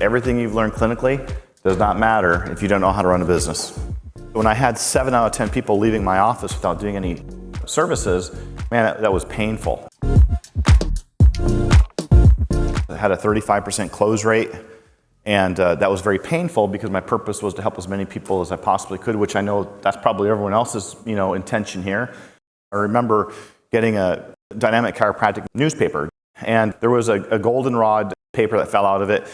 Everything you've learned clinically does not matter if you don't know how to run a business. When I had 7 out of 10 people leaving my office without doing any services, man, that was painful. I had a 35% close rate, and that was very painful because my purpose was to help as many people as I possibly could, which I know that's probably everyone else's, intention here. I remember getting a dynamic chiropractic newspaper, and there was a goldenrod paper that fell out of it.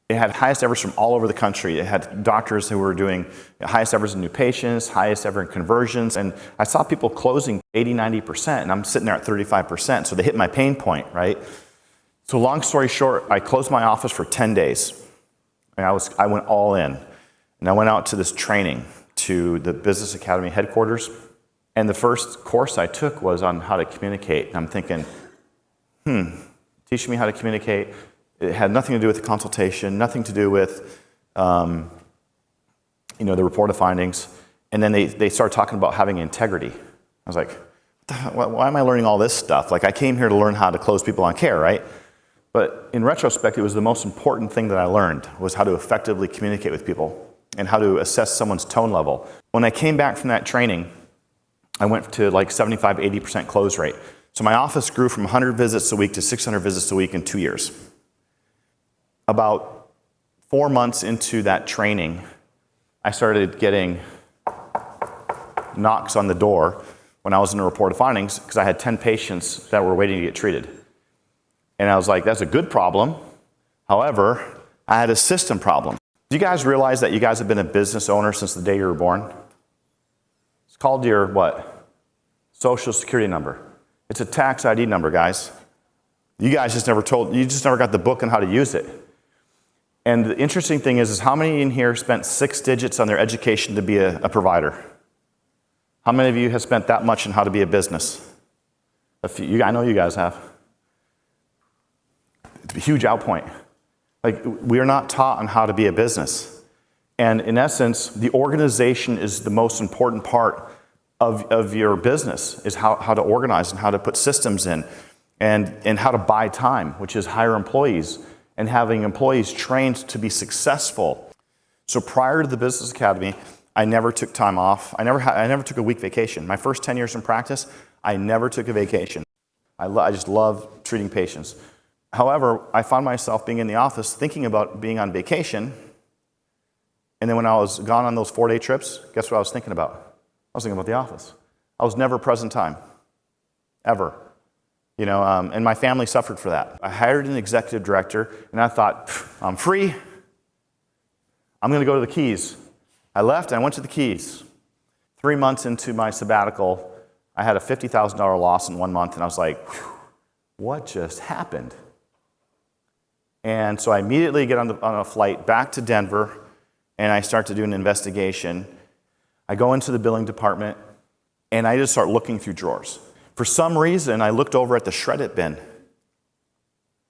It had highest evers from all over the country. It had doctors who were doing highest evers in new patients, highest ever in conversions, and I saw people closing 80, 90%, and I'm sitting there at 35%, so they hit my pain point, right? So long story short, I closed my office for 10 days, and I went all in, and I went out to this training to the Business Academy headquarters, and the first course I took was on how to communicate, and I'm thinking, teach me how to communicate. It had nothing to do with the consultation, nothing to do with, the report of findings. And then they started talking about having integrity. I was like, why am I learning all this stuff? Like, I came here to learn how to close people on care, right? But in retrospect, it was the most important thing that I learned, was how to effectively communicate with people and how to assess someone's tone level. When I came back from that training, I went to like 75, 80% close rate. So my office grew from 100 visits a week to 600 visits a week in 2 years. About 4 months into that training, I started getting knocks on the door when I was in the report of findings because I had 10 patients that were waiting to get treated. And I was like, that's a good problem. However, I had a system problem. Do you guys realize that you guys have been a business owner since the day you were born? It's called your what? Social Security number. It's a tax ID number, guys. You guys just never got the book on how to use it. And the interesting thing is how many in here spent 6 digits on their education to be a provider? How many of you have spent that much on how to be a business? A few, I know you guys have. It's a huge outpoint. Like, we are not taught on how to be a business. And in essence, the organization is the most important part of your business, is how to organize and how to put systems in and how to buy time, which is hire employees and having employees trained to be successful. So prior to the Business Academy, I never took time off. I never took a week vacation. My first 10 years in practice, I never took a vacation. I just love treating patients. However, I found myself being in the office thinking about being on vacation. And then when I was gone on those 4-day trips, guess what I was thinking about? I was thinking about the office. I was never present time, ever. And my family suffered for that. I hired an executive director, and I thought, I'm free. I'm going to go to the Keys. I left, and I went to the Keys. 3 months into my sabbatical, I had a $50,000 loss in 1 month, and I was like, what just happened? And so I immediately get on a flight back to Denver, and I start to do an investigation. I go into the billing department, and I just start looking through drawers. For some reason, I looked over at the shred-it bin,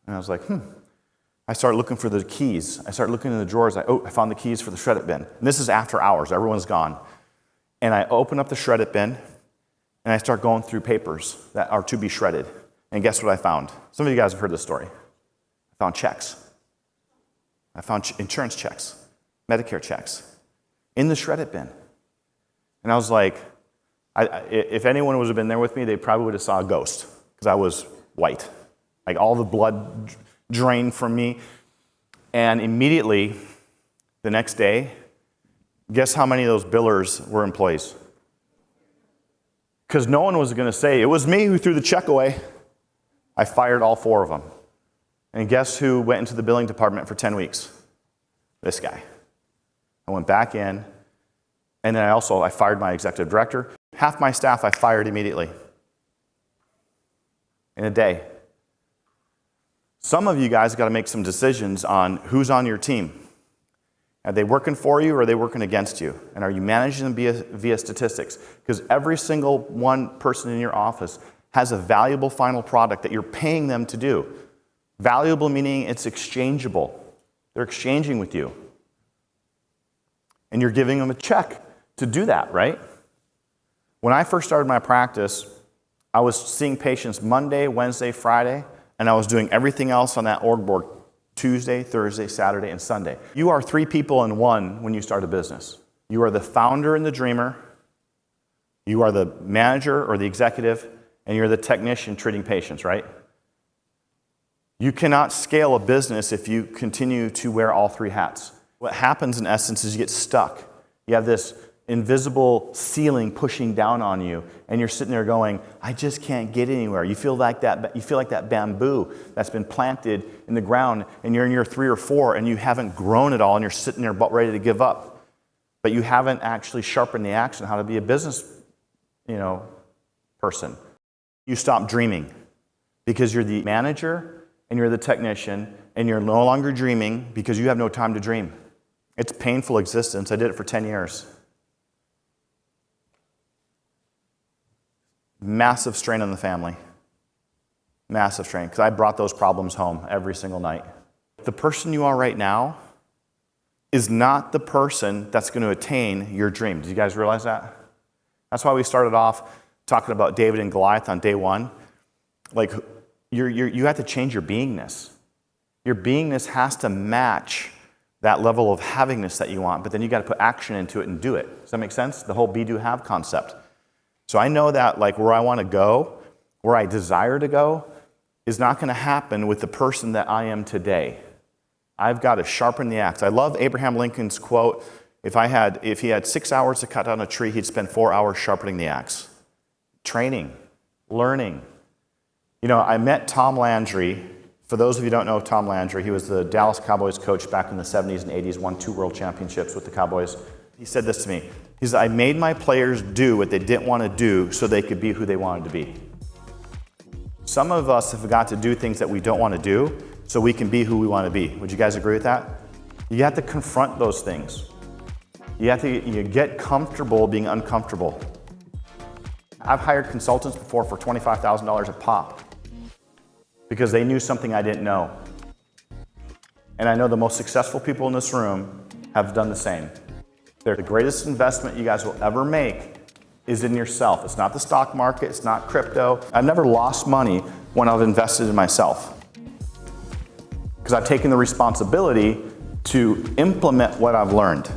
and I was like, I started looking for the keys. I started looking in the drawers. I found the keys for the shred-it bin. And this is after hours. Everyone's gone. And I open up the shred-it bin, and I start going through papers that are to be shredded. And guess what I found? Some of you guys have heard this story. I found checks. I found insurance checks, Medicare checks, in the shred-it bin. And I was like, if anyone would have been there with me, they probably would have saw a ghost because I was white. Like, all the blood drained from me. And immediately, the next day, guess how many of those billers were employees? Because no one was going to say, it was me who threw the check away. I fired all 4 of them. And guess who went into the billing department for 10 weeks? This guy. I went back in, and then I fired my executive director. Half my staff I fired immediately. In a day. Some of you guys got to make some decisions on who's on your team. Are they working for you or are they working against you? And are you managing them via statistics? Because every single one person in your office has a valuable final product that you're paying them to do. Valuable meaning it's exchangeable. They're exchanging with you. And you're giving them a check to do that, right? When I first started my practice, I was seeing patients Monday, Wednesday, Friday, and I was doing everything else on that org board Tuesday, Thursday, Saturday, and Sunday. You are 3 people in one when you start a business. You are the founder and the dreamer, you are the manager or the executive, and you're the technician treating patients, right? You cannot scale a business if you continue to wear all 3 hats. What happens in essence is you get stuck. You have this invisible ceiling pushing down on you, and you're sitting there going, I just can't get anywhere. You feel like that bamboo that's been planted in the ground, and you're in year 3 or 4, and you haven't grown at all, and you're sitting there about ready to give up. But you haven't actually sharpened the axe on how to be a business, person. You stop dreaming because you're the manager and you're the technician, and you're no longer dreaming because you have no time to dream. It's a painful existence. I did it for 10 years. Massive strain on the family. Massive strain, because I brought those problems home every single night. The person you are right now is not the person that's going to attain your dream. Did you guys realize that? That's why we started off talking about David and Goliath on day 1. Like, you have to change your beingness. Your beingness has to match that level of havingness that you want, but then you got to put action into it and do it. Does that make sense? The whole be, do, have concept. So I know that like where I want to go, where I desire to go, is not going to happen with the person that I am today. I've got to sharpen the axe. I love Abraham Lincoln's quote, if he had 6 hours to cut down a tree, he'd spend 4 hours sharpening the axe. Training, learning. I met Tom Landry. For those of you who don't know Tom Landry, he was the Dallas Cowboys coach back in the 70s and 80s, won 2 world championships with the Cowboys. He said this to me. He said, I made my players do what they didn't want to do so they could be who they wanted to be. Some of us have got to do things that we don't want to do so we can be who we want to be. Would you guys agree with that? You have to confront those things. You get comfortable being uncomfortable. I've hired consultants before for $25,000 a pop because they knew something I didn't know. And I know the most successful people in this room have done the same. The greatest investment you guys will ever make is in yourself. It's not the stock market, it's not crypto. I've never lost money when I've invested in myself because I've taken the responsibility to implement what I've learned.